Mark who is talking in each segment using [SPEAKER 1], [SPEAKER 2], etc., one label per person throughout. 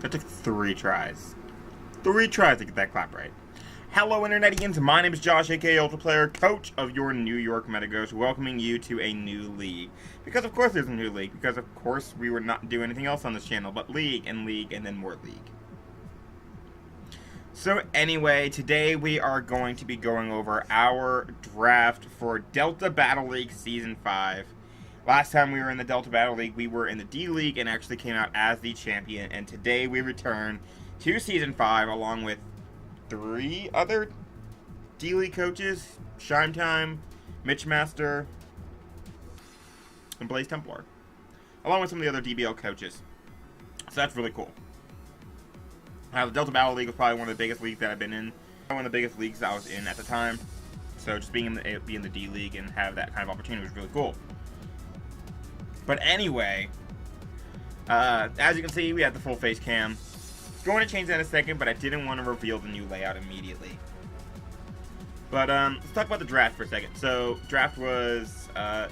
[SPEAKER 1] That took 3 tries. 3 tries to get that clap right. Hello, Internetians. My name is Josh, aka Ultraplayer, coach of your New York Metagross, welcoming you to a new league. Because, of course, there's a new league. Because, of course, we would not do anything else on this channel but league, and then more league. So, anyway, today we are going to be going over our draft for Delta Battle League Season 5. Last time we were in the Delta Battle League, we were in the D League and actually came out as the champion. And today we return to Season 5 along with 3 other D League coaches: Shime Time, Mitch Master, and Blaze Templar, along with some of the other DBL coaches. So that's really cool. The Delta Battle League was probably one of the biggest leagues that I've been in. One of the biggest leagues I was in at the time. So just being in the D League and have that kind of opportunity was really cool. But anyway, as you can see, we have the full face cam. Going to change that in a second, but I didn't want to reveal the new layout immediately. But let's talk about the draft for a second. So draft was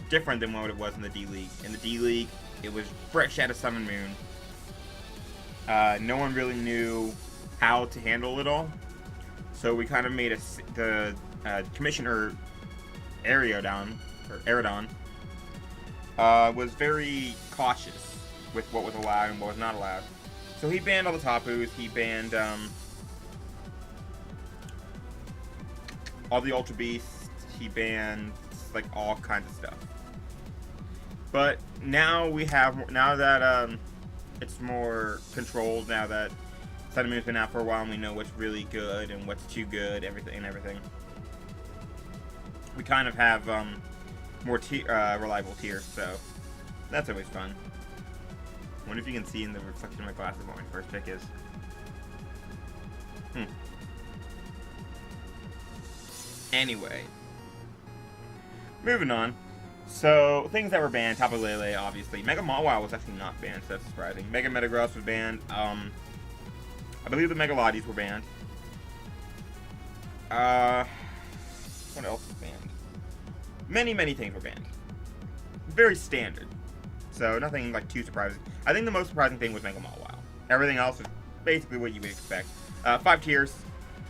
[SPEAKER 1] different than what it was in the D League. In the D League, it was fresh out of Sun and Moon. No one really knew how to handle it all, so we kind of made the Commissioner Aerodon was very cautious with what was allowed and what was not allowed. So he banned all the Tapus, he banned all the Ultra Beasts, he banned like all kinds of stuff. But now that it's more controlled, now that Sun and Moon's been out for a while and we know what's really good and what's too good, everything. We kind of have more reliable tiers, so that's always fun. I wonder if you can see in the reflection of my glasses what my first pick is. Anyway, moving on. So, things that were banned: Tapu Lele, obviously. Mega Mawile was actually not banned, so that's surprising. Mega Metagross was banned. I believe the Megalodis were banned. What else was banned? Many things were banned. Very standard. So, nothing like too surprising. I think the most surprising thing was Mega Mawile. Everything else was basically what you would expect. 5 tiers.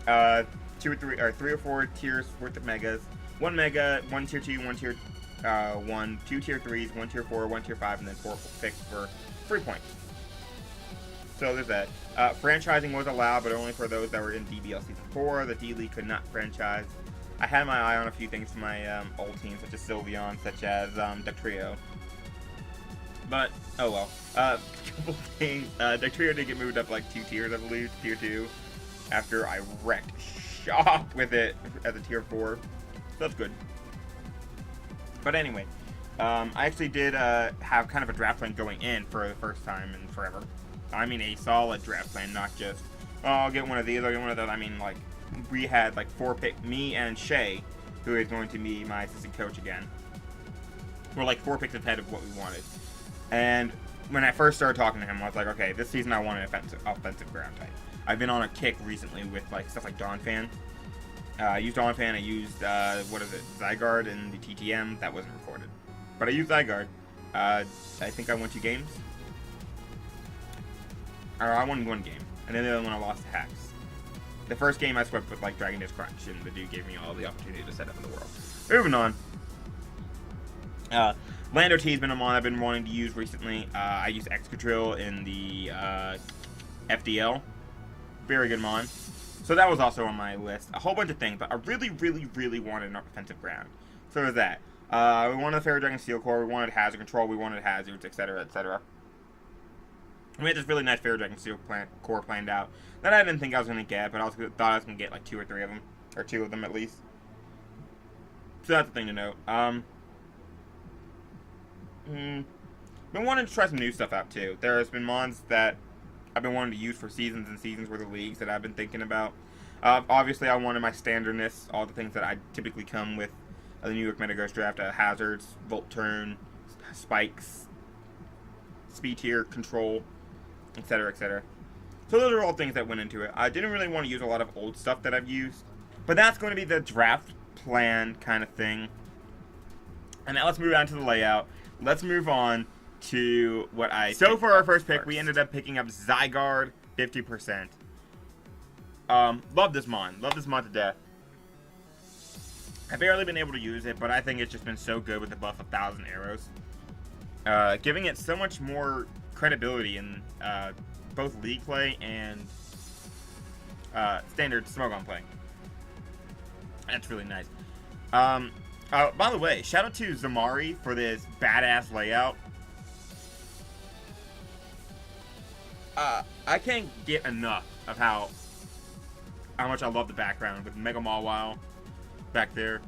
[SPEAKER 1] 3 or 4 tiers worth of Megas. 1 Mega, 1 Tier 2, 1 Tier 1, 2 Tier 3s, 1 Tier 4, 1 Tier 5, and then 4 picks for 3 points. So there's that. Franchising was allowed, but only for those that were in DBL Season 4. The D League could not franchise. I had my eye on a few things for my old teams, such as Sylveon, such as Dugtrio. But, oh well. Couple things. Dugtrio did get moved up like 2 tiers, I believe, Tier 2, after I wrecked shop with it as a Tier 4. So that's good. But anyway, I actually did have kind of a draft plan going in for the first time in forever. I mean a solid draft plan, not just, oh, I'll get one of these, I'll get one of those. I mean, like, we had like 4 picks, me and Shay, who is going to be my assistant coach again. We're like 4 picks ahead of what we wanted. And when I first started talking to him, I was like, okay, this season I want an offensive ground type. I've been on a kick recently with like stuff like Donphan. I used Donphan, I used, Zygarde in the TTM. That wasn't recorded. But I used Zygarde. I think I won 2 games. Or I won 1 game. And then the other one I lost to Hacks. The first game I swept with, like, Dragon Disc Crunch, and the dude gave me all the opportunity to set up in the world. Moving on. Lando T has been a mon I've been wanting to use recently. I used Excadrill in the FDL. Very good mon. So that was also on my list. A whole bunch of things, but I really wanted an offensive ground. So there's that. We wanted the Fairy Dragon Steel Core, we wanted Hazard Control, we wanted Hazards, etc., etc. We had this really nice Fairy Dragon Steel Core planned out that I didn't think I was going to get, but I thought I was going to get like 2 or 3 of them. Or 2 of them at least. So that's the thing to note. Been wanting to try some new stuff out too. There's been mons that I've been wanting to use for seasons and seasons worth of leagues that I've been thinking about. Obviously, I wanted my standardness, all the things that I typically come with the New York Metagross draft: Hazards, Volt Turn, Spikes, Speed Tier, Control, etc., etc. So those are all things that went into it. I didn't really want to use a lot of old stuff that I've used, but that's going to be the draft plan kind of thing. And now let's move on to the layout. Let's move on to what I... So for our first pick, we ended up picking up Zygarde, 50%. Love this mon. Love this mon to death. I've barely been able to use it, but I think it's just been so good with the buff of 1,000 arrows. Giving it so much more credibility in both league play and standard Smogon play. That's really nice. By the way, shout out to Zamari for this badass layout. I can't get enough of how much I love the background with Mega Mawile back there.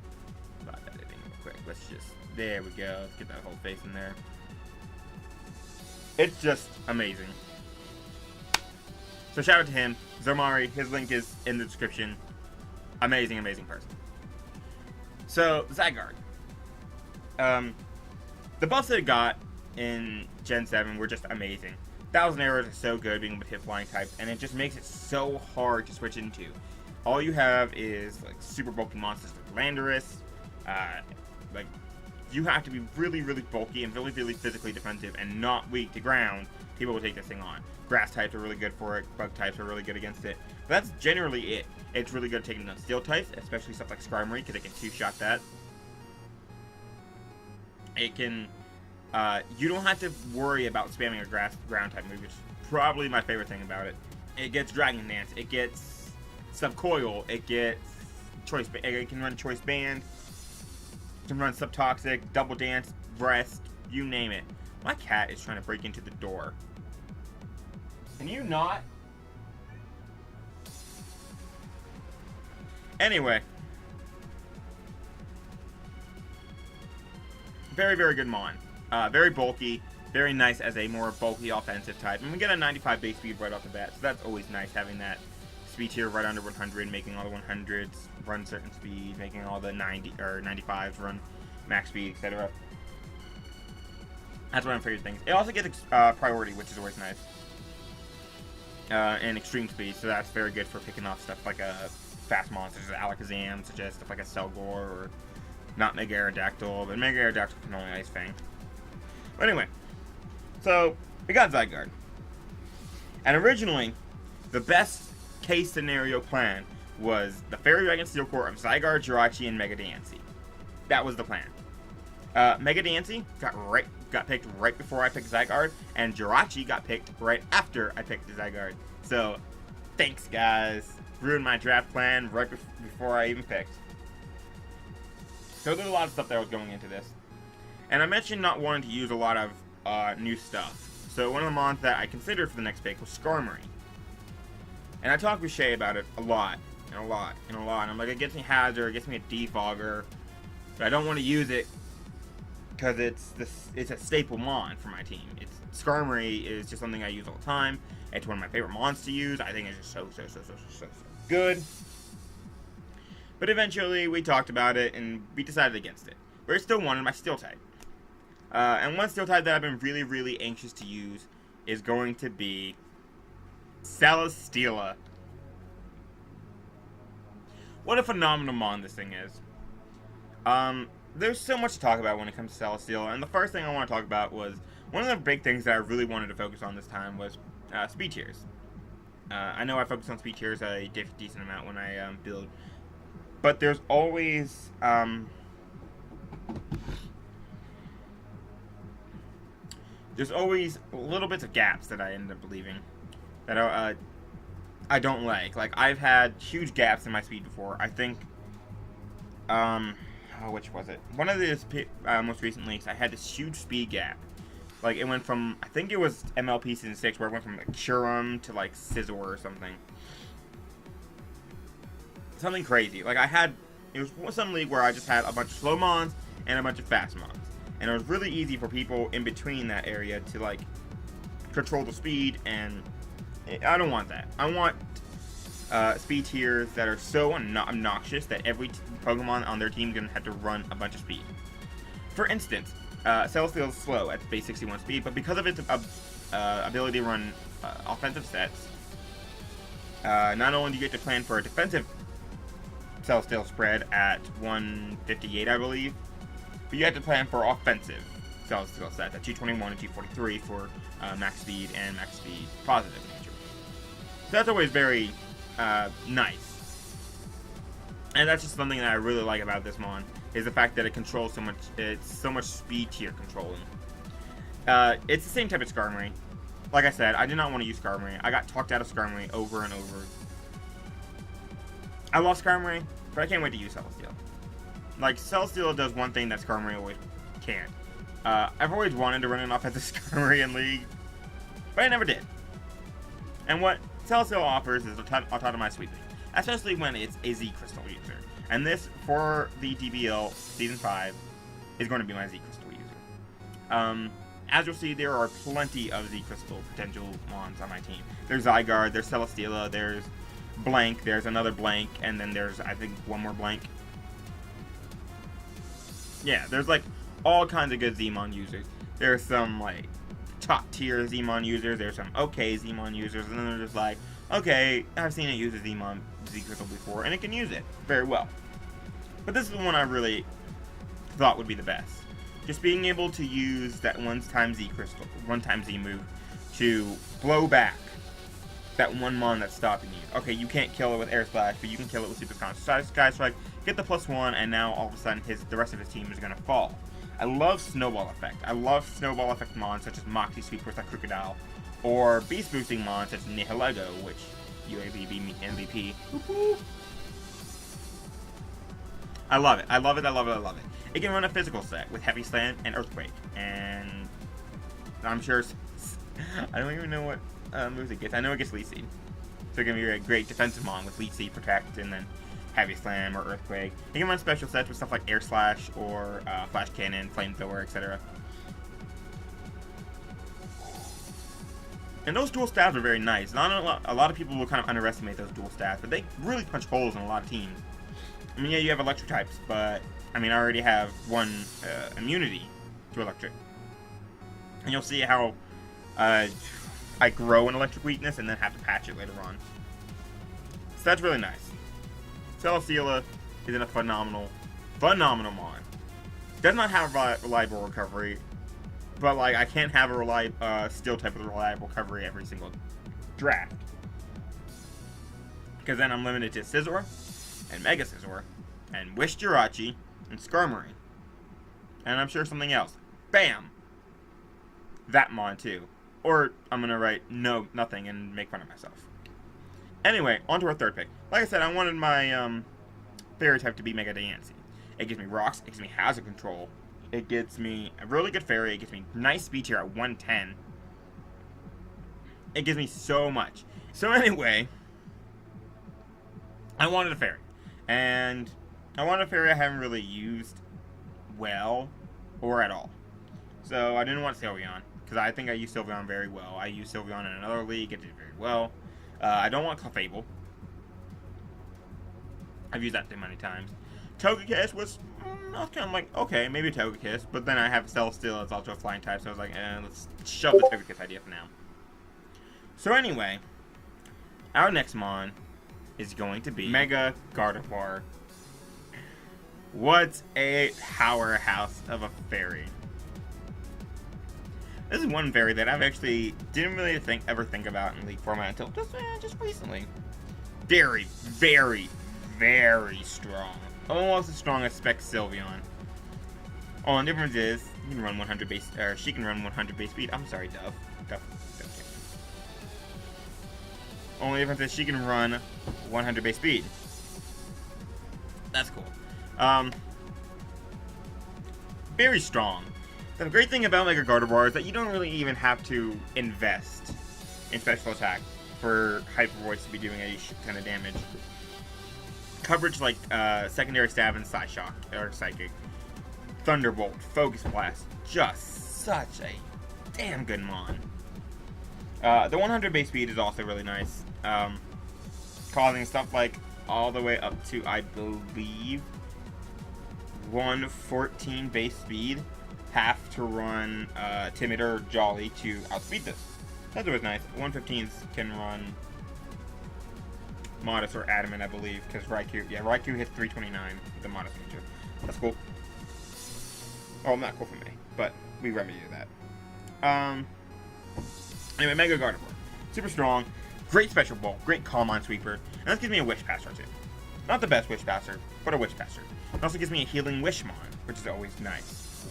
[SPEAKER 1] Stop editing real quick. Let's just, there we go. Let's get that whole face in there. It's just amazing. So shout out to him, Zamari. His link is in the description. Amazing, amazing person. So Zygarde. The buffs that it got in Gen 7 were just amazing. 1,000 arrows is so good being able to hit flying types, and it just makes it so hard to switch into. All you have is like super bulky monsters like Landorus. Like you have to be really, really bulky and really, really physically defensive and not weak to ground. People will take this thing on. Grass types are really good for it. Bug types are really good against it. But that's generally it. It's really good at taking down steel types, especially stuff like Skarmory, because it can two-shot that. It can, you don't have to worry about spamming a ground type move, which is probably my favorite thing about it. It gets Dragon Dance, it gets Subcoil, it gets Choice, it can run Choice Band, it can run Subtoxic, Double Dance, Breast, you name it. My cat is trying to break into the door. Can you not? Anyway. Very, very good mon. Very bulky. Very nice as a more bulky offensive type. And we get a 95 base speed right off the bat. So that's always nice having that speed tier right under 100. Making all the 100s run certain speed. Making all the 90 or 95s run max speed, etc. That's one of my favorite things. It also gets priority, which is always nice. And extreme speed. So that's very good for picking off stuff like fast monsters, Alakazam, such as stuff like a Selgor or not Mega Aerodactyl, but Mega Aerodactyl can only Ice Fang. But anyway, so we got Zygarde. And originally, the best case scenario plan was the Fairy Dragon Steel Core of Zygarde, Jirachi, and Mega Diancie. That was the plan. Mega Diancie got picked right before I picked Zygarde, and Jirachi got picked right after I picked Zygarde. So, thanks guys. Ruined my draft plan right before I even picked. So there's a lot of stuff that was going into this. And I mentioned not wanting to use a lot of new stuff. So one of the mons that I considered for the next pick was Skarmory. And I talked with Shay about it a lot. And I'm like, it gets me Hazard, it gets me a Defogger. But I don't want to use it because it's a staple mon for my team. Skarmory is just something I use all the time. It's one of my favorite mons to use. I think it's just so good. But eventually, we talked about it, and we decided against it. But I still wanted my Steel type. And one Steel type that I've been really, really anxious to use is going to be Celesteela. What a phenomenal mon this thing is. There's so much to talk about when it comes to Celesteela, and the first thing I want to talk about was one of the big things that I really wanted to focus on this time was speed tiers. I know I focus on speed tiers a decent amount when I build, but there's always little bits of gaps that I end up leaving that I don't like. Like, I've had huge gaps in my speed before. I think, which was it? One of these most recent leaks, I had this huge speed gap. Like, it went from, I think it was MLP Season 6, where it went from, like, Curum to, like, Scizor or something. Something crazy. Like, it was some league where I just had a bunch of slow mons and a bunch of fast mons. And it was really easy for people in between that area to, like, control the speed, and I don't want that. I want speed tiers that are so obnoxious that every Pokemon on their team is going to have to run a bunch of speed. For instance, Celesteela is slow at base 61 speed, but because of its ability to run offensive sets, not only do you get to plan for a defensive Celesteela spread at 158, I believe, but you have to plan for offensive Celesteela sets at 221 and 243 for max speed and max speed positive nature. So that's always very nice. And that's just something that I really like about this mon, is the fact that it controls so much. It's so much speed to your controlling. It's the same type of Skarmory. Like I said, I did not want to use Skarmory. I got talked out of Skarmory over and over. I love Skarmory, but I can't wait to use Celesteela. Like, Celesteela does one thing that Skarmory always can't. I've always wanted to run an offensive Skarmory in League, but I never did. And what Celesteela offers is autonomized sweeping, especially when it's a Z Crystal user. And this, for the DBL Season 5, is going to be my Z Crystal user. As you'll see, there are plenty of Z Crystal potential mons on my team. There's Zygarde, there's Celesteela, there's Blank, there's another Blank, and then there's, I think, one more Blank. Yeah, there's, like, all kinds of good Z-Mon users. There's some, like, top-tier Z-Mon users, there's some okay Z-Mon users, and then there's like, okay, I've seen it use a Z-Mon Z Crystal before, and it can use it very well. But this is the one I really thought would be the best. Just being able to use that one-time Z Crystal, one-time Z move, to blow back that one mon that's stopping you. Okay, you can't kill it with Air Slash, but you can kill it with Super Sky Strike, get the +1, and now all of a sudden the rest of his team is going to fall. I love Snowball Effect. I love Snowball Effect mons such as Moxie Sweep with that Crocodile, or Beast Boosting mons such as Nihilego, which UAB MVP. I love it. I love it. I love it. I love it. It can run a physical set with Heavy Slam and Earthquake, and I'm sure I don't even know what moves it gets. I know it gets Leech Seed, so it can be a great defensive mon with Leech Seed, Protect, and then Heavy Slam or Earthquake. It can run special sets with stuff like Air Slash or Flash Cannon, Flamethrower, etc. And those dual stabs are very nice. Not a lot of people will kind of underestimate those dual stabs, but they really punch holes in a lot of teams. I mean, yeah, you have electric types, but I mean, I already have one immunity to electric. And you'll see how I grow an electric weakness and then have to patch it later on. So that's really nice. Celesteela is in a phenomenal mon. Does not have reliable recovery, but like I can't have a steel type with reliable recovery every single draft. Because then I'm limited to Scizor, and Mega Scizor, and Wish Jirachi, and Skarmory. And I'm sure something else. Bam! That mon too. Or I'm gonna write nothing and make fun of myself. Anyway, on to our third pick. Like I said, I wanted my fairy type to be Mega Diancie. It gives me rocks, it gives me hazard control, it gets me a really good fairy, it gives me nice speed tier at 110. It gives me so much. So anyway, I wanted a fairy. And I wanted a fairy I haven't really used well or at all. So I didn't want Sylveon, because I think I used Sylveon very well. I used Sylveon in another league, it did very well. I don't want Clefable. I've used that too many times. Togekiss was, I was kind of like, okay, maybe Togekiss, but then I have Celesteela, it's also a flying type, so I was like, let's shove the Togekiss idea for now. So anyway, our next mon is going to be Mega Gardevoir. What a powerhouse of a fairy. This is one fairy that I've actually didn't really ever think about in League format until just recently. Very, very, very strong. Almost as strong as Spec Sylveon. Only difference is you can run 100 base, or she can run 100 base speed. I'm sorry, Dove. Only difference is she can run 100 base speed. That's cool. Very strong. The great thing about Mega Gardevoir is that you don't really even have to invest in special attack for Hyper Voice to be doing a shit ton of damage. Coverage like Secondary Stab and Psyshock, or Psychic, Thunderbolt, Focus Blast, just such a damn good mon. The 100 base speed is also really nice, causing stuff like all the way up to, I believe, 114 base speed have to run Timid or Jolly to outspeed this. That's always nice. 115s can run Modest or Adamant, I believe, because Raikou hits 329 with the Modest Ninja. That's cool. Well, not cool for me, but we remedy that. Anyway, Mega Gardevoir. Super strong. Great special ball, great Calm Mind Sweeper, and this gives me a Wish Passer too. Not the best Wish Passer, but a Wish Passer. It also gives me a Healing Wish Mon, which is always nice.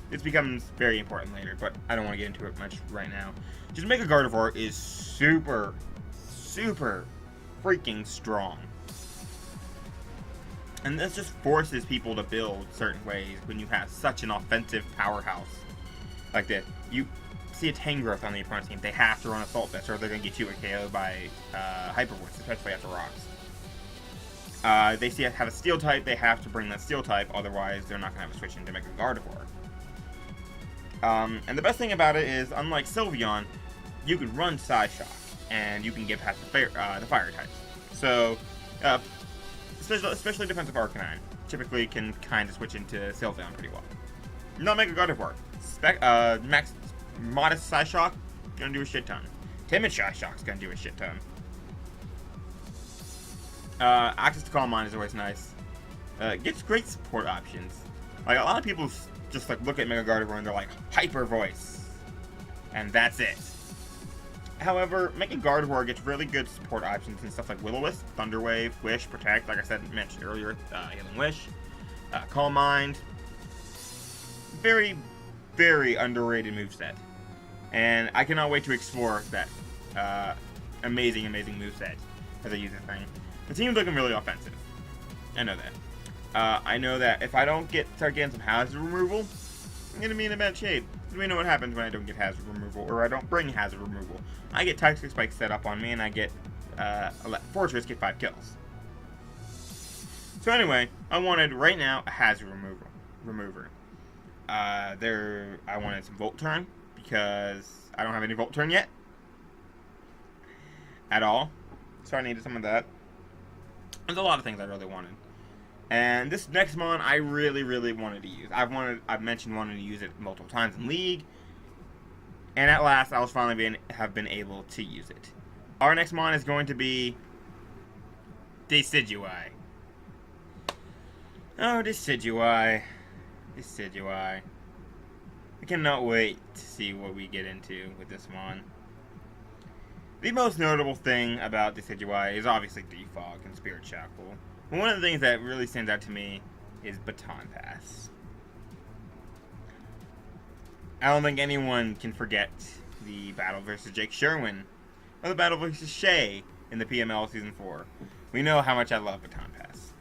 [SPEAKER 1] This becomes very important later, but I don't want to get into it much right now. Just Mega Gardevoir is super, super freaking strong. And this just forces people to build certain ways when you have such an offensive powerhouse like this. You see a Tangrowth on the opponent's team, they have to run Assault Vest or they're going to get you a KO by Hyper Voice, especially after rocks. They see I have a Steel type, they have to bring that Steel type, otherwise they're not going to have a switch into Mega Gardevoir. And the best thing about it is, unlike Sylveon, you can run Psyshock, and you can get past the fire types. So, especially defensive Arcanine, typically can kind of switch into Sylveon pretty well. Not Mega Gardevoir. Max Modest Psyshock, gonna do a shit ton. Timid Psyshock's gonna do a shit ton. Access to Calm Mind is always nice. Gets great support options. Like, a lot of people just like look at Mega Gardevoir and they're like, Hyper Voice, and that's it. However, Mega Gardevoir gets really good support options and stuff like Will-O-Wisp, Thunder Wave, Wish, Protect, like I said, mentioned earlier, Healing Wish, Calm Mind. Very, very underrated moveset. And I cannot wait to explore that amazing, amazing moveset as I use this thing. The team's looking really offensive. I know that. I know that if I don't start getting some hazard removal, I'm going to be in a bad shape. We know what happens when I don't get hazard removal, or I don't bring hazard removal. I get Toxic Spike set up on me, and I get Fortress get 5 kills. So anyway, I wanted, right now, a hazard remover. I wanted some Volt Turn, because I don't have any Volt Turn yet. At all. So I needed some of that. There's a lot of things I really wanted. And this next mon I really, really wanted to use. I've mentioned wanting to use it multiple times in League. And at last, I was finally have been able to use it. Our next mon is going to be Decidueye. Oh, Decidueye. Decidueye. I cannot wait to see what we get into with this mon. The most notable thing about Decidueye is obviously Defog and Spirit Shackle. But one of the things that really stands out to me is Baton Pass. I don't think anyone can forget the battle versus Jake Sherwin, or the battle versus Shay in the PML Season 4. We know how much I love Baton Pass.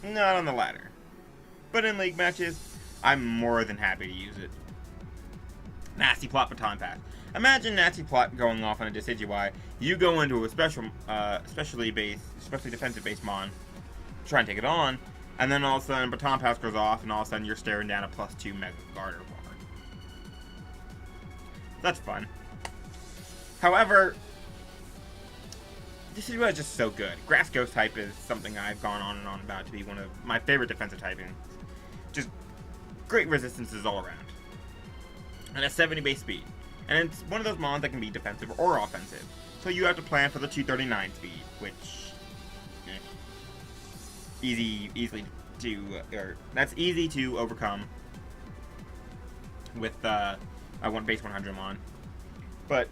[SPEAKER 1] Not on the ladder. But in League matches, I'm more than happy to use it. Nasty Plot Baton Pass. Imagine Nasty Plot going off on a Decidueye. You go into a especially defensive based mon, try and take it on, and then all of a sudden Baton Pass goes off, and all of a sudden you're staring down a +2 Mega Gardevoir. That's fun. However, Decidueye is just so good. Grass Ghost type is something I've gone on and on about to be one of my favorite defensive typing. Just great resistances all around. And a 70 base speed. And it's one of those mons that can be defensive or offensive. So you have to plan for the 239 speed, which that's easy to overcome with I want base 100 mon. But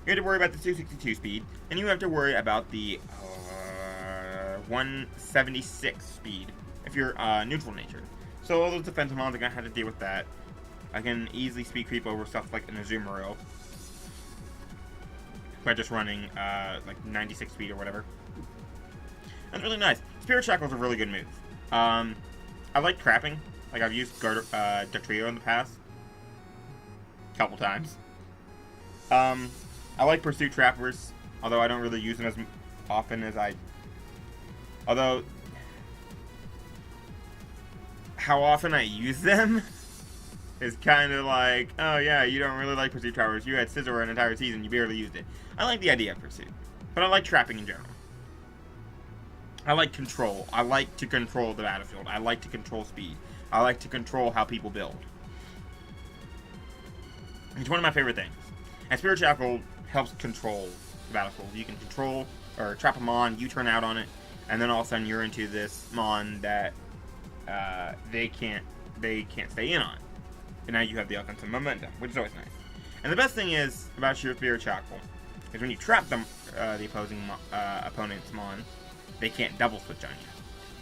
[SPEAKER 1] you have to worry about the 262 speed, and you have to worry about the 176 speed if you're neutral natured. So all those defensive mons are gonna have to deal with that. I can easily speed creep over stuff like an Azumarill by just running like 96 speed or whatever. That's really nice. Spirit Shackle is a really good move. I like trapping. Like I've used Dugtrio in the past. Couple times. I like Pursuit Trappers, although I don't really use them as often as although how often I use them is kind of like, oh yeah, you don't really like Pursuit Trappers. You had Scizor an entire season, you barely used it. I like the idea of Pursuit, but I like trapping in general. I like control. I like to control the battlefield. I like to control speed. I like to control how people build. It's one of my favorite things. And Spirit Shackle helps control the battlefield. You can control or trap a mon, you turn out on it, and then all of a sudden you're into this mon that they can't stay in on. And now you have the offensive momentum, which is always nice. And the best thing is about your Spirit Shackle Because when you trap them, the opposing opponent's Mon, they can't double switch on you.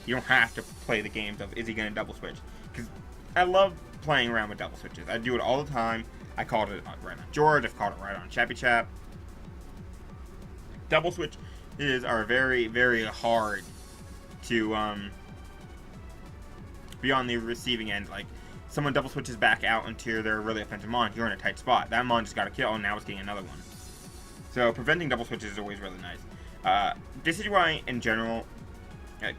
[SPEAKER 1] You don't have to play the games of, is he going to double switch? Because I love playing around with double switches. I do it all the time. I called it right on George. I've called it right on Chappy Chap. Double switches are very, very hard to be on the receiving end. Like, someone double switches back out into their really offensive Mon, you're in a tight spot. That Mon just got a kill, and now it's getting another one. So preventing double switches is always really nice. This is why, in general,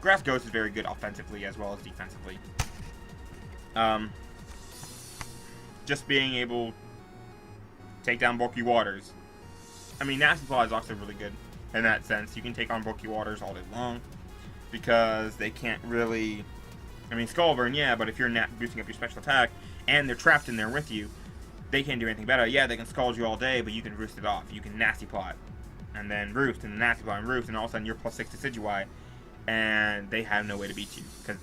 [SPEAKER 1] Grass Ghost is very good offensively as well as defensively. Just being able to take down bulky waters. I mean, Nasty Claw is also really good in that sense. You can take on bulky waters all day long because they can't really... I mean, Skull Burn, yeah, but if you're boosting up your special attack and they're trapped in there with you, they can't do anything better. Yeah, they can Scald you all day, but you can Roost it off. You can Nasty Plot, and then Roost, and then Nasty Plot, and Roost, and all of a sudden you're +6 to Sigilwai, and they have no way to beat you, because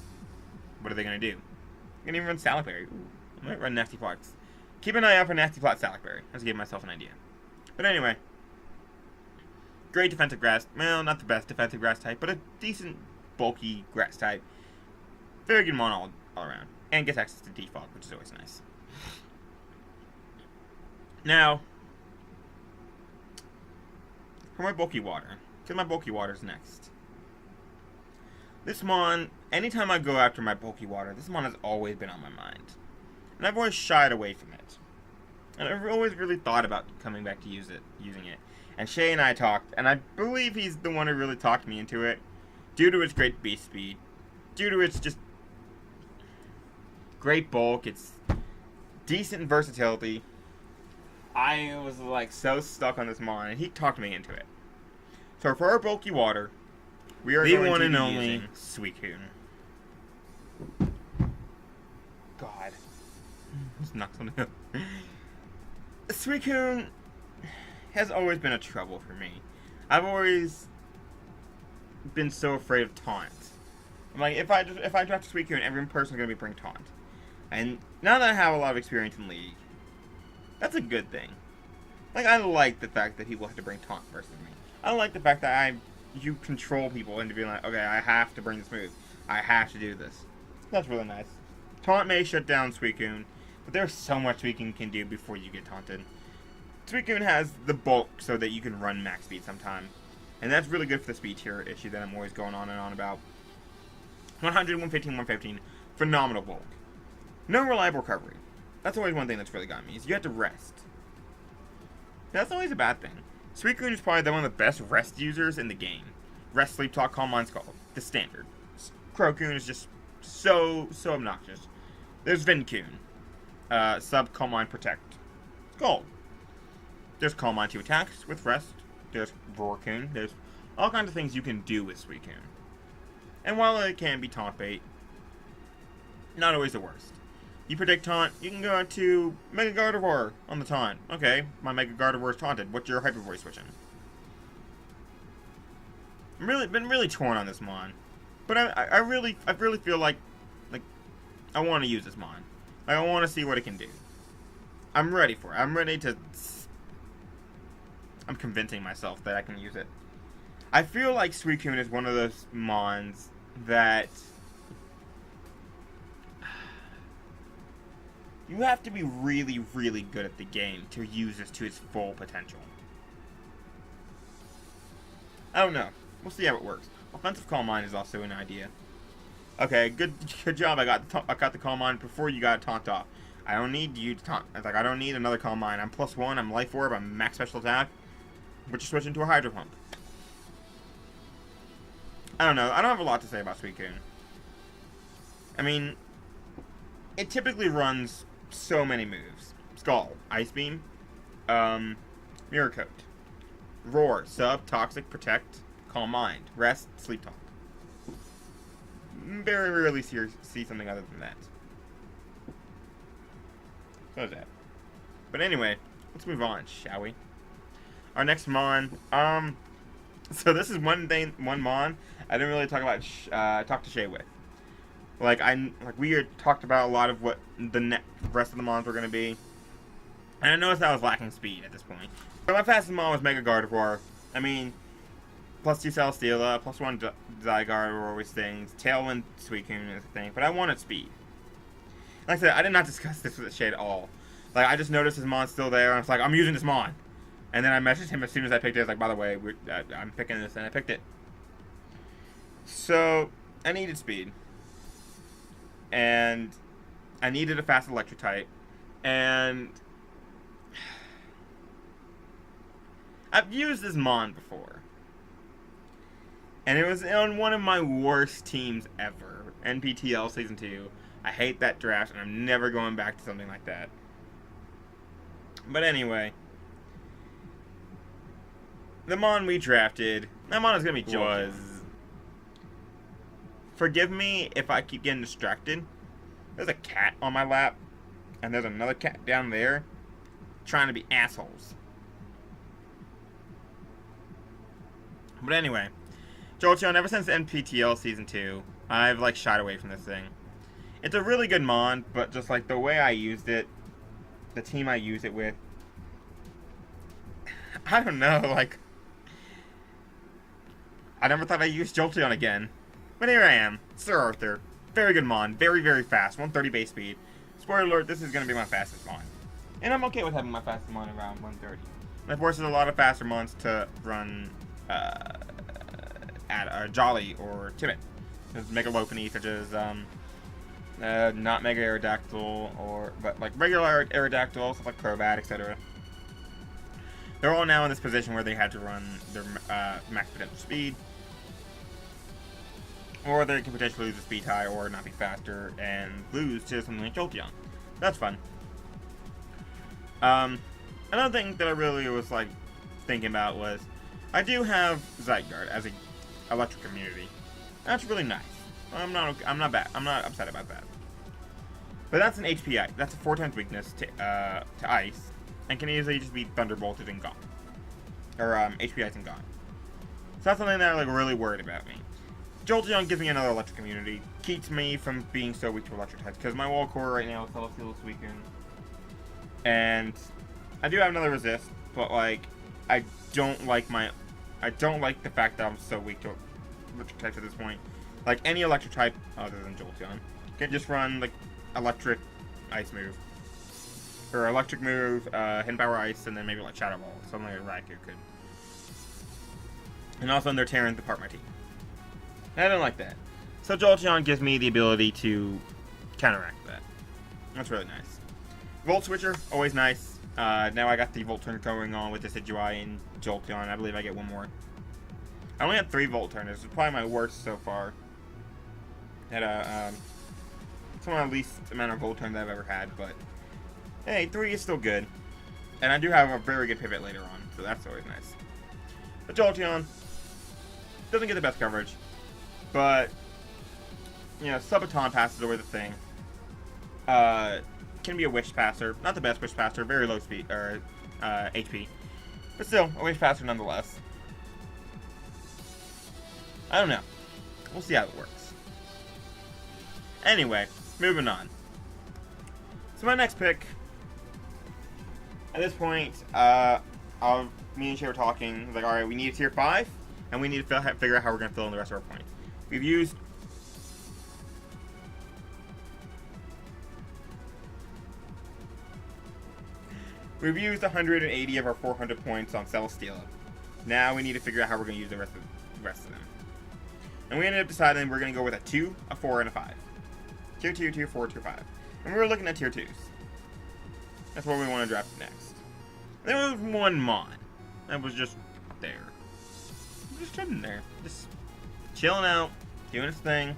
[SPEAKER 1] what are they going to do? You're going to even run Salicberry. Ooh, I might run Nasty Plots. Keep an eye out for Nasty Plot Salicberry. Let's give myself an idea. But anyway, great defensive grass. Well, not the best defensive grass type, but a decent, bulky grass type. Very good Mon all around. And gets access to Defog, which is always nice. Now, for my bulky water. Because my bulky water is next. This Mon, anytime I go after my bulky water, this Mon has always been on my mind. And I've always shied away from it. And I've always really thought about coming back to using it. And Shay and I talked, and I believe he's the one who really talked me into it. Due to its great beast speed. Due to its just great bulk, its decent versatility. I was like so stuck on this Mon, and he talked me into it. So for our bulky water, we are going to be using Suicune. God. It's not something else. Suicune has always been a trouble for me. I've always been so afraid of taunt. I'm like, if I draft Suicune, every person's going to be bring taunt. And now that I have a lot of experience in League, that's a good thing. Like, I like the fact that people have to bring taunt versus me. I like the fact that you control people into being like, okay, I have to bring this move. I have to do this. That's really nice. Taunt may shut down Suicune, but there's so much Suicune can do before you get taunted. Suicune has the bulk so that you can run max speed sometime. And that's really good for the speed tier issue that I'm always going on and on about. 100, 115, 115. Phenomenal bulk. No reliable recovery. That's always one thing that's really got me, is you have to rest. That's always a bad thing. Suicune is probably one of the best rest users in the game. Rest, Sleep Talk, Calm Mind, Skull. The standard. Crocoon is just so obnoxious. There's Vincoon. Sub, Calm Mind, Protect. Skull. There's Calm Mind 2 attacks with rest. There's Roarcoon. There's all kinds of things you can do with Suicune. And while it can be taunt bait, not always the worst. You predict taunt, you can go to Mega Gardevoir on the taunt. Okay, my Mega Gardevoir is taunted. What's your Hyper Voice switching? I've been really torn on this Mon. But I really feel like I want to use this Mon. Like, I want to see what it can do. I'm ready for it. I'm convincing myself that I can use it. I feel like Suicune is one of those Mons that you have to be really, really good at the game to use this to its full potential. I don't know. We'll see how it works. Offensive Calm Mind is also an idea. Okay, good job. I got the Calm Mind before you got taunt off. I don't need you to taunt. It's like, I don't need another Calm Mind. I'm +1. I'm Life Orb. I'm max special attack. But you switch into a Hydro Pump. I don't know. I don't have a lot to say about Suicune. I mean, it typically runs so many moves. Skull, Ice Beam, Mirror Coat, Roar, Sub, Toxic, Protect, Calm Mind, Rest, Sleep Talk. Very rarely see something other than that. So is that. But anyway, let's move on, shall we? Our next Mon, so this is one Mon I didn't really talk to Shay with. We had talked about a lot of what the rest of the Mons were going to be. And I noticed I was lacking speed at this point. But my fastest Mon was Mega Gardevoir. I mean, plus 2 Celesteela, plus 1 Zygarde were always things. Tailwind Suicune is a thing, but I wanted speed. Like I said, I did not discuss this with Shay at all. Like, I just noticed his Mon's still there, and I was like, I'm using this Mon. And then I messaged him as soon as I picked it. I was like, by the way, I'm picking this, and I picked it. So, I needed speed. And I needed a fast electric type. And I've used this Mon before. And it was on one of my worst teams ever. NPTL Season 2. I hate that draft, and I'm never going back to something like that. But anyway. The Mon we drafted, that Mon is going to be Jolteon. Forgive me if I keep getting distracted. There's a cat on my lap, and there's another cat down there trying to be assholes. But anyway, Jolteon, ever since NPTL Season 2, I've, like, shied away from this thing. It's a really good Mon, but just, like, the way I used it, the team I used it with, I don't know, like, I never thought I'd use Jolteon again. But here I am, Sir Arthur. Very good Mon, very, very fast, 130 base speed. Spoiler alert, this is going to be my fastest Mon. And I'm okay with having my fastest Mon around 130. And it forces a lot of faster Mons to run at Jolly or Timid. There's Mega Lopunny, such as not Mega Aerodactyl, but like regular Aerodactyl, stuff like Crobat, etc. They're all now in this position where they had to run their max potential speed. Or they can potentially lose a speed tie or not be faster and lose to something like Jolteon. That's fun. Another thing that I really was like thinking about was I do have Zygarde as a electric immunity. That's really nice. I'm not upset about that. But that's an HP. That's a 4 times weakness to ice, and can easily just be thunderbolted and gone, or HP ice and gone. So that's something that I'm like really worried about me. Jolteon gives me another electric immunity, keeps me from being so weak to electric types, because my wall core right now is Celesteela Suicune. And I do have another resist, but like I don't like the fact that I'm so weak to electric types at this point. Like any electric type other than Jolteon can just run like electric ice move. Or electric move, hidden power ice, and then maybe like Shadow Ball, something like a Raikou could. And also they're tearing apart my team. I don't like that. So Jolteon gives me the ability to counteract that. That's really nice. Volt Switcher, always nice. Now I got the Volt Turn going on with the Decidueye and Jolteon. I believe I get one more. I only had 3 Volt Turners. It's probably my worst so far. It's one of the least amount of Volt Turns I've ever had, but hey, 3 is still good. And I do have a very good pivot later on, so that's always nice. But Jolteon doesn't get the best coverage. But, you know, Subaton passes away the thing. Can be a Wish Passer. Not the best Wish Passer. Very low speed, or HP. But still, a Wish Passer nonetheless. I don't know. We'll see how it works. Anyway, moving on. So my next pick, at this point, me and Shay were talking. Like, alright, we need a tier 5, and we need to figure out how we're going to fill in the rest of our points. We've used We've used 180 of our 400 points on Celesteela. Now we need to figure out how we're going to use the rest of them. And we ended up deciding we're going to go with a 2, a 4, and a 5. Tier 2, Tier 4, Tier 5. And we were looking at Tier 2s. That's what we want to draft next. There was one Mon that was just there. Just sitting there. Just chilling out, doing his thing.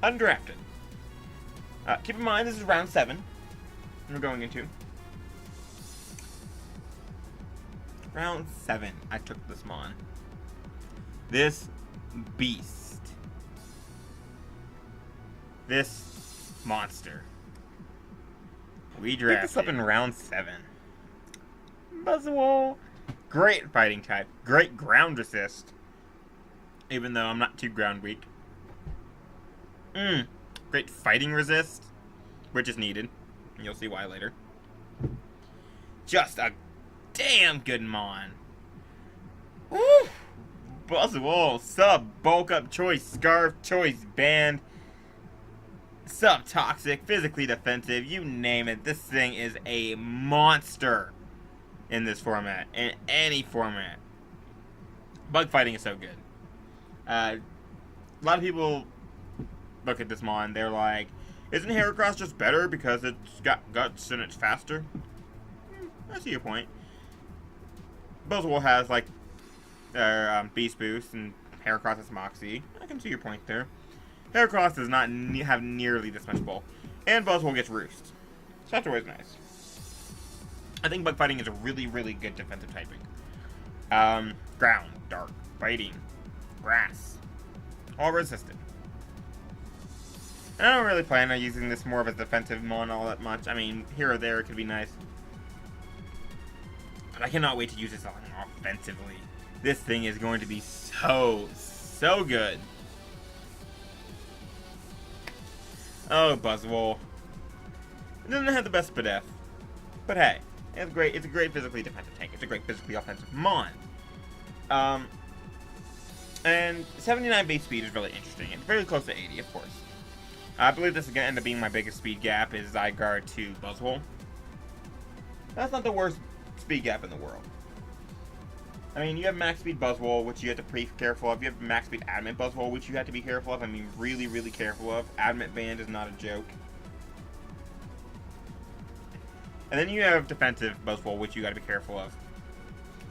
[SPEAKER 1] Undrafted. Keep in mind, this is round 7. We're going into. Round 7, I took this Mon. This beast. This monster. We drafted this up in round 7. Buzzwole. Great fighting type. Great ground resist. Even though I'm not too ground weak. Great fighting resist. Which is needed. And you'll see why later. Just a damn good Mon. Woo! Buzzwole, sub, bulk up choice, scarf choice, band, sub toxic, physically defensive, you name it. This thing is a monster in this format, in any format. Bug fighting is so good. A lot of people look at this Mon, they're like, isn't Heracross just better because it's got guts and it's faster? I see your point. Buzzwole has like Beast Boost and Heracross has Moxie. I can see your point there. Heracross does not have nearly this much bulk. And Buzzwole gets Roost. So that's always nice. I think Bug Fighting is a really, really good defensive typing. Ground, Dark, Biting, Grass. All resistant. And I don't really plan on using this more of a defensive Mon all that much. I mean, here or there it could be nice. But I cannot wait to use this on offensively. This thing is going to be so good. Oh, Buzzwole. It doesn't have the best Spadef. But hey, it's great. It's a great physically defensive tank. It's a great physically offensive Mon. And 79 base speed is really interesting. It's very close to 80, of course. I believe this is going to end up being my biggest speed gap is Zygarde to Buzzwole. That's not the worst speed gap in the world. I mean, you have max speed Buzzwole, which you have to be careful of. You have max speed Adamant Buzzwole, which you have to be careful of. I mean, really, really careful of. Adamant Band is not a joke. And then you have defensive Buzzwole, which you got to be careful of.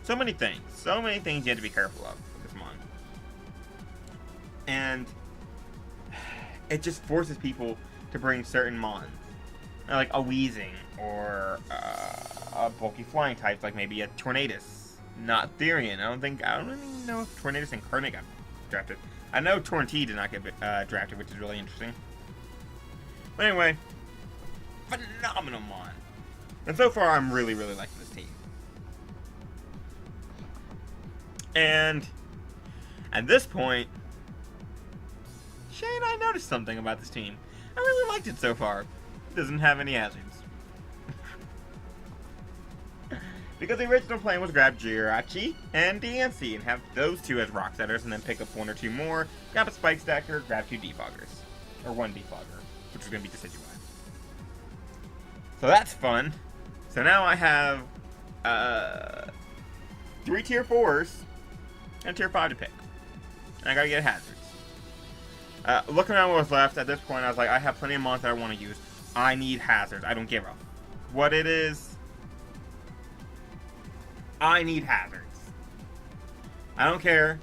[SPEAKER 1] So many things. So many things you have to be careful of with this Mon. And it just forces people to bring certain Mons. Like a Weezing, or a bulky flying type, like maybe a Tornadus. Not Therian. I don't even know if Tornadus and Incarnate got drafted. I know Torntea did not get drafted, which is really interesting. But anyway, phenomenal Mon. And so far, I'm really, really liking this team. And at this point, Shane, I noticed something about this team. I really liked it so far. It doesn't have any hazards. Because the original plan was grab Jirachi and DNC and have those two as rock setters and then pick up one or two more, grab a Spike Stacker, grab two Defoggers. Or one Defogger, which is going to be Decidueye. So that's fun. So now I have 3 tier 4s and tier 5 to pick. And I gotta get hazards. Looking around what was left, at this point I was like, I have plenty of mons that I want to use. I need hazards. I don't give a what it is. I need hazards. I don't care.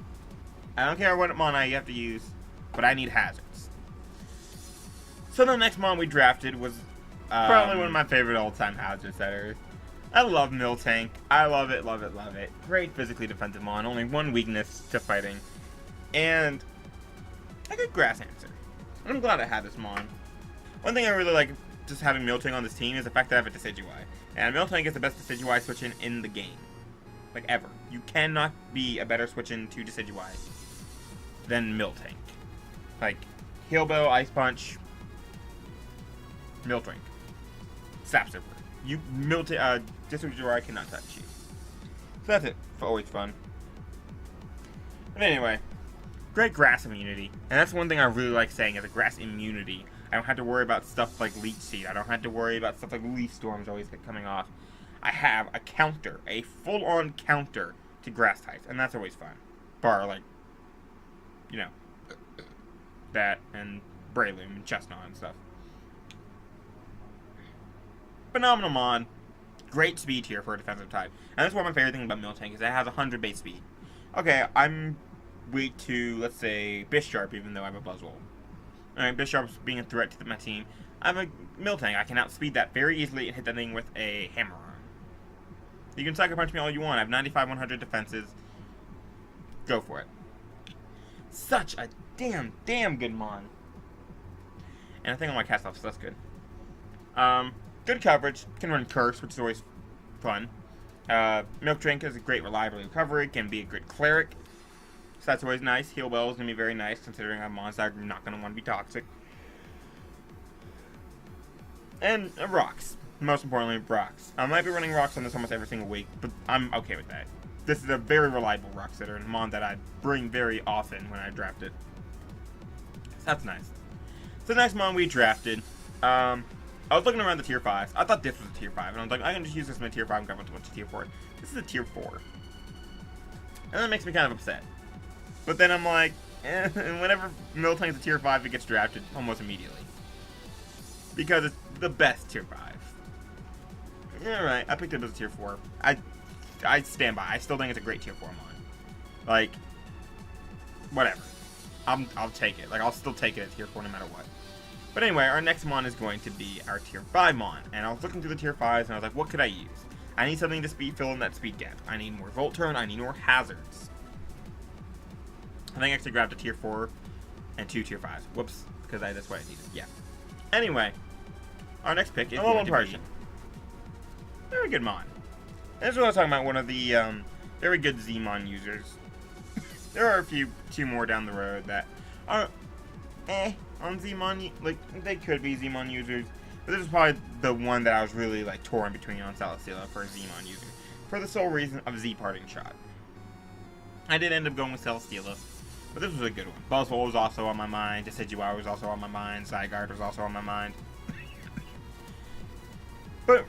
[SPEAKER 1] I don't care what mana you have to use, but I need hazards. So the next mon we drafted was probably one of my favorite all-time hazard setters. I love Miltank. I love it, love it, love it. Great physically defensive mon. Only one weakness to fighting. And a good grass answer. I'm glad I had this mon. One thing I really like just having Miltank on this team is the fact that I have a Decidueye. And Miltank is the best Decidueye switch-in the game. Like, ever. You cannot be a better switch-in to Decidueye than Miltank. Like, Heal Bow, Ice Punch, Miltank. Sap Super. Decidueye cannot touch you. So that's it. Always fun. But anyway, great grass immunity. And that's one thing I really like saying is a grass immunity. I don't have to worry about stuff like Leech Seed. I don't have to worry about stuff like Leaf Storms always coming off. I have a counter, a full-on counter to grass types, and that's always fun. Bar, like, you know, that and Breloom and Chestnut and stuff. Phenomenal Mon. Great speed here for a defensive type. And that's one of my favorite things about Miltank is it has 100 base speed. Okay, I'm weak to, let's say, Bisharp, even though I have a Buzzwole. Alright, Bisharp's being a threat to my team. I'm a Miltank. I can outspeed that very easily and hit that thing with a Hammer Arm. You can Sucker Punch me all you want. I have 95, 100 defenses. Go for it. Such a damn good Mon. And I think I'm going to cast off, so that's good. Good coverage. Can run Curse, which is always fun. Milk Drink is a great reliable recovery. Can be a good Cleric. So that's always nice. Heal Bell is going to be very nice, considering I have mons that are not going to want to be toxic. And Rocks. most importantly, rocks. I might be running rocks on this almost every single week, but I'm okay with that. This is a very reliable rock sitter, and a mon that I bring very often when I draft it. So that's nice. So the next mon we drafted, I was looking around the tier 5s. I thought this was a tier 5, and I was like, I can just use this in a tier 5 and grab a bunch of tier 4. This is a tier 4. And that makes me kind of upset. But then I'm like, whenever Miltank's a tier 5, it gets drafted almost immediately. Because it's the best tier 5. Alright, I picked it as a tier 4. I stand by. I still think it's a great tier 4 mon. Like, whatever. I'll take it. Like, I'll still take it at tier 4 no matter what. But anyway, our next mon is going to be our tier 5 mon. And I was looking through the tier 5s and I was like, what could I use? I need something to fill in that speed gap. I need more Volt Turn. I need more hazards. I think I actually grabbed a tier 4 and 2 tier 5s. Whoops, because that's what I needed. Yeah. Anyway, our next pick is going to be very good mon. This is what I was talking about, one of the very good Z-mon users. There are two more down the road that are on Z-mon, like, they could be Z-mon users, but this is probably the one that I was really, like, torn between on Celesteela for a Z-mon user, for the sole reason of Z Parting Shot. I did end up going with Celesteela, but this was a good one. Buzzwole was also on my mind, Decidueye was also on my mind, Zygarde was also on my mind. But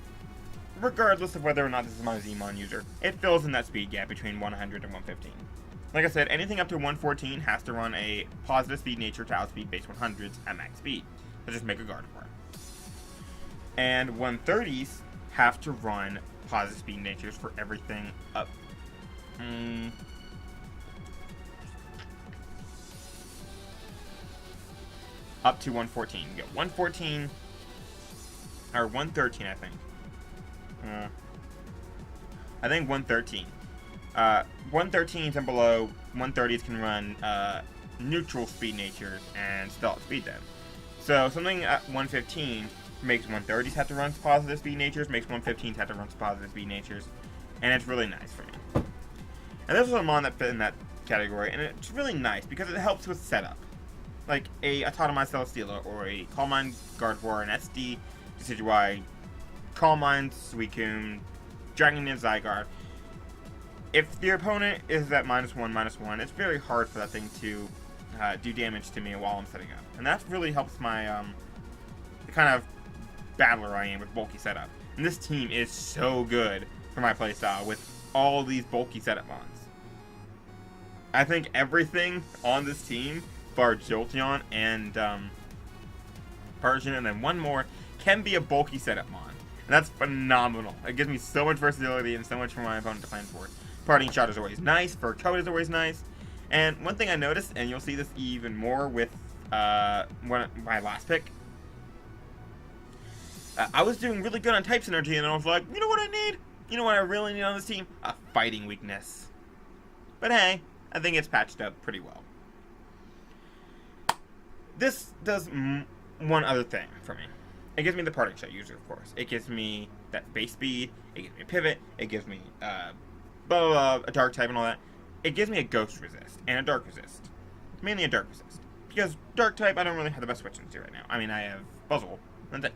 [SPEAKER 1] regardless of whether or not this is my Z-mon user, it fills in that speed gap between 100 and 115. Like I said, anything up to 114 has to run a positive speed nature to outspeed base 100s at max speed. So just make a Gardevoir. And 130s have to run positive speed natures for everything up. Up to 114. You get 114 or 113, I think. I think 113. 113s and below, 130s can run neutral speed natures and still outspeed them. So something at 115 makes 130s have to run positive speed natures, makes 115s have to run positive speed natures, and it's really nice for me. And this was a mon that fit in that category, and it's really nice because it helps with setup. Like a Autotomine Celesteela or a Calm Mind Gardevoir, an SD Decidueye, Calm Mind Suicune, Dragon Dance Zygarde. If the opponent is at -1/-1, it's very hard for that thing to do damage to me while I'm setting up. And that really helps my the kind of battler I am with bulky setup. And this team is so good for my playstyle with all these bulky setup mons. I think everything on this team, bar Jolteon and Persian, and then one more, can be a bulky setup mon. And that's phenomenal. It gives me so much versatility and so much for my opponent to plan for. Parting Shot is always nice. Fur Coat is always nice. And one thing I noticed, and you'll see this my last pick, I was doing really good on Type Synergy, and I was like, you know what I need? You know what I really need on this team? A fighting weakness. But hey, I think it's patched up pretty well. This does one other thing for me. It gives me the Parting Shot user, of course. It gives me that base speed. It gives me a pivot. It gives me a dark type and all that. It gives me a ghost resist and a dark resist. Mainly a dark resist. Because dark type, I don't really have the best switch into right now. I mean, I have Buzzwole. That's it.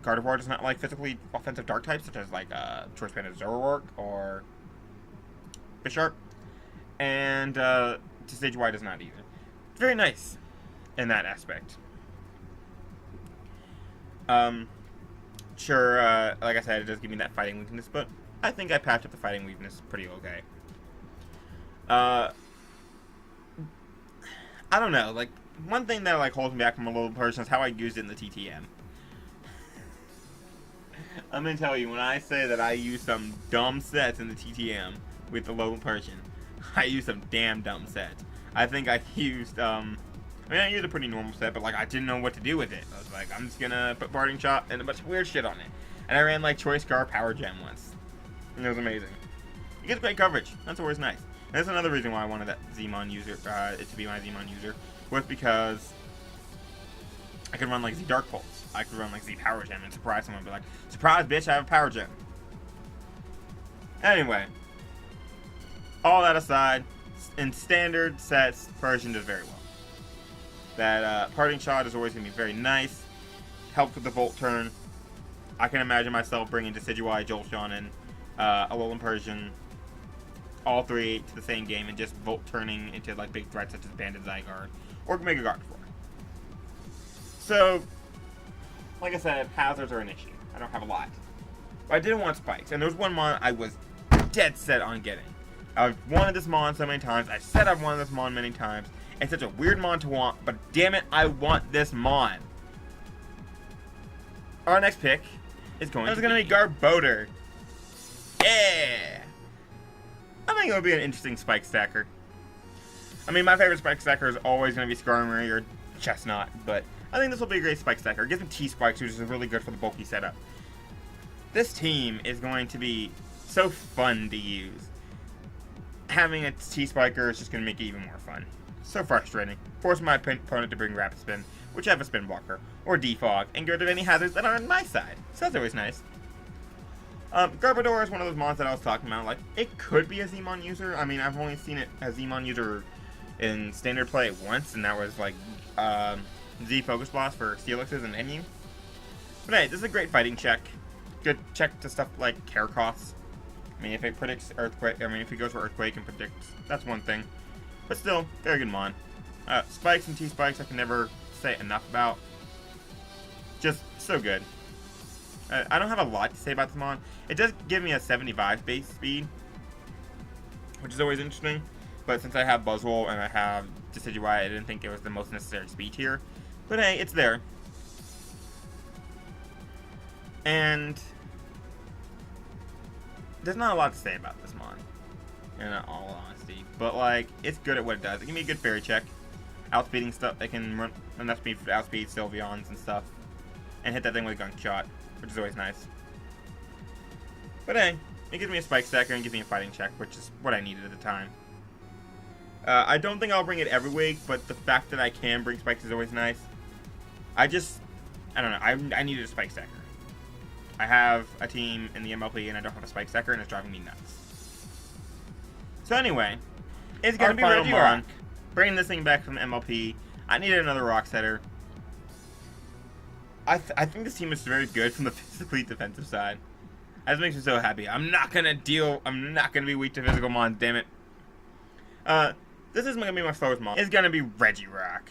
[SPEAKER 1] Gardevoir does not like physically offensive dark types, such as like Choice Band Zoroark or Bisharp. And Decidueye does not either. It's very nice in that aspect. Sure, like I said, it does give me that fighting weakness, but I think I patched up the fighting weakness pretty okay. I don't know, like, one thing that, like, holds me back from a little person is how I used it in the TTM. I'm gonna tell you, when I say that I used some dumb sets in the TTM with the Little Persian, I used some damn dumb sets. I think I used, I used a pretty normal set, but, like, I didn't know what to do with it. I was like, I'm just gonna put Parting Shot and a bunch of weird shit on it. And I ran, like, Choice Scar Power Gem once. And it was amazing. It gets great coverage. That's always nice. And that's another reason why I wanted that Z-mon user, it to be my Z-mon user, was because I could run, like, Z Dark Pulse. I could run, like, Z Power Gem and surprise someone and be like, surprise, bitch, I have a Power Gem. Anyway. All that aside, in standard sets, Persian does very well. That Parting Shot is always going to be very nice. Help with the Volt Turn. I can imagine myself bringing Decidueye, Jolteon, and Alolan Persian, all three to the same game, and just Volt turning into like big threats such as Banded Zygarde or Mega Gardevoir. So, like I said, hazards are an issue. I don't have a lot. But I didn't want spikes, and there was one mon I was dead set on getting. I've wanted this mon so many times. I said I've wanted this mon many times. It's such a weird mon to want, but damn it, I want this mon. Our next pick is going to be Garbodor. Yeah! I think it would be an interesting spike stacker. I mean, my favorite spike stacker is always going to be Skarmory or Chestnut, but I think this will be a great spike stacker. It gives me T-Spikes, which is really good for the bulky setup. This team is going to be so fun to use. Having a T-Spiker is just going to make it even more fun. So frustrating. Force my opponent to bring Rapid Spin, which have a Spin Blocker, or Defog, and get rid of any hazards that are on my side. So that's always nice. Garbodor is one of those mons that I was talking about. Like, it could be a Zmon user. I mean, I've only seen it as Zmon user in standard play once, and that was like Z Focus Blast for Steelixes and NU. But hey, this is a great fighting check. Good check to stuff like Caracross. I mean, if it predicts Earthquake, I mean, if it goes for Earthquake and predicts, that's one thing. But still, very good mon. Spikes and T-Spikes, I can never say enough about. Just so good. I don't have a lot to say about this mon. It does give me a 75 base speed, which is always interesting. But since I have Buzzwole and I have Decidueye, I didn't think it was the most necessary speed here. But hey, it's there. And there's not a lot to say about this mon, in all honesty. But like, it's good at what it does. It can be a good fairy check. Outspeeding stuff. It can run enough speed for outspeed Sylveons and stuff. And hit that thing with a Gunk Shot, which is always nice. But hey, it gives me a spike stacker and gives me a fighting check, which is what I needed at the time. I don't think I'll bring it every week, but the fact that I can bring spikes is always nice. I don't know, I needed a spike stacker. I have a team in the MLP and I don't have a spike stacker, and it's driving me nuts. So anyway, it's gonna be Regirock. Bringing this thing back from the MLP, I needed another Rock Setter. I think this team is very good from the physically defensive side. That makes me so happy. I'm not gonna be weak to physical mons, damn it. This is gonna be my slowest mon. It's gonna be Regirock.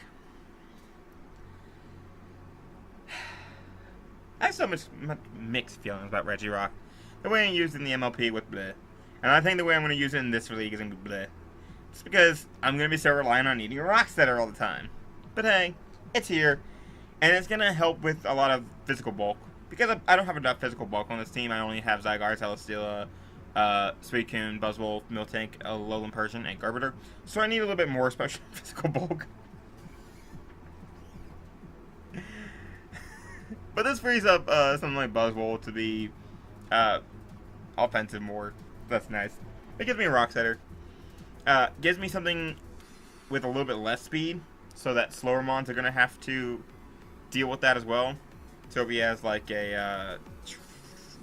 [SPEAKER 1] I have so much mixed feelings about Regirock. The way I used it in the MLP with bleh. And I think the way I'm gonna use it in this league is gonna be bleh. Just because I'm gonna be so reliant on needing a Rock Setter all the time. But hey, it's here. And it's going to help with a lot of physical bulk. Because I don't have enough physical bulk on this team. I only have Zygarde, Celesteela, Suicune, Buzzwole, Miltank, Alolan Persian, and Garbodor. So I need a little bit more special physical bulk. But this frees up something like Buzzwole to be offensive more. That's nice. It gives me a Rock Setter. Gives me something with a little bit less speed. So that slower mons are going to have to deal with that as well. So if he has like a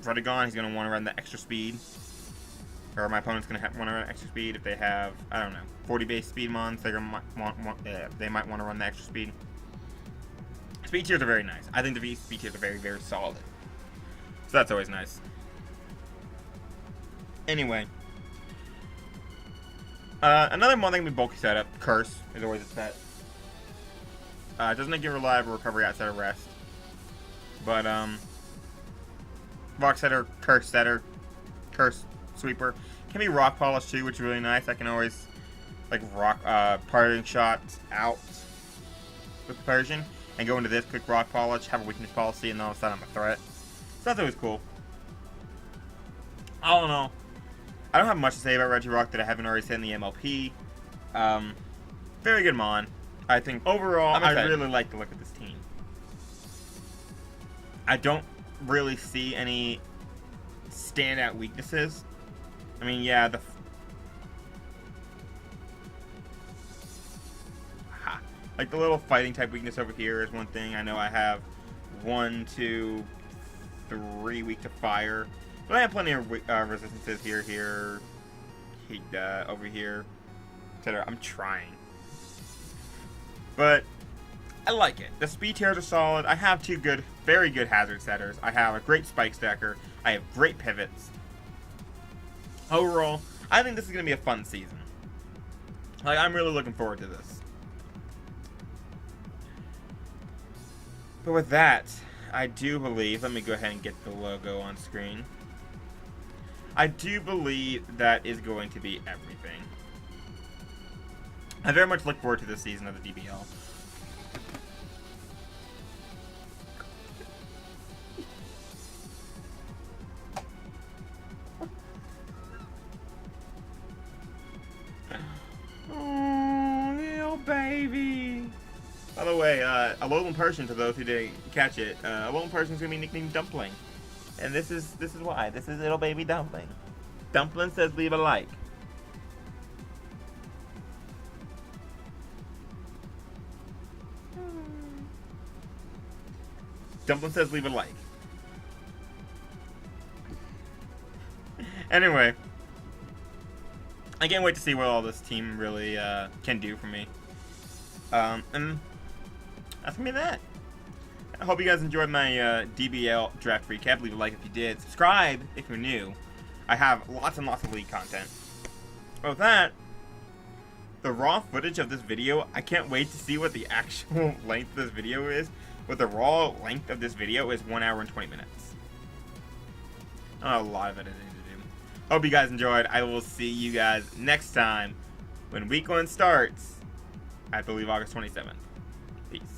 [SPEAKER 1] Ruddigon, he's going to want to run the extra speed. Or my opponent's going to want to run extra speed. If they have, I don't know, 40 base speed mons, they might want to run the extra speed. Speed tiers are very nice. I think the speed tiers are very, very solid. So that's always nice. Anyway. Another mon that can be bulky setup, Curse, is always a set. It doesn't make you reliable recovery outside of rest. But, Rock Setter, Curse Sweeper. Can be Rock Polish too, which is really nice. I can always, like, rock, parting shots out with the Persian. And go into this, quick Rock Polish, have a weakness policy, and all of a sudden I'm a threat. So that's always cool. All in all, I don't have much to say about Regirock that I haven't already said in the MLP. Very good mon. I think overall, I really like the look of this team. I don't really see any standout weaknesses. I mean, yeah, like the little fighting type weakness over here is one thing. I know I have 1, 2, 3 weak to fire, but I have plenty of resistances here, over here, etc. I'm trying. But I like it. The speed tiers are solid. I have two good, very good hazard setters. I have a great spike stacker. I have great pivots. Overall, I think this is going to be a fun season. Like, I'm really looking forward to this. But with that, I do believe, let me go ahead and get the logo on screen. I do believe that is going to be everything. I very much look forward to this season of the DBL. Oh, little baby. By the way, a Alolan person, to those who didn't catch it, a Alolan person is going to be nicknamed Dumpling. And this is why. This is little baby Dumpling. Dumpling says leave a like. Dumpling says leave a like. Anyway, I can't wait to see what all this team really can do for me. And that's gonna be that. I hope you guys enjoyed my DBL draft recap. Leave a like if you did. Subscribe if you're new. I have lots and lots of league content. With that, the raw footage of this video, I can't wait to see what the actual length of this video is. But the raw length of this video is 1 hour and 20 minutes. A lot of editing to do. Hope you guys enjoyed. I will see you guys next time when week 1 starts, I believe August 27th.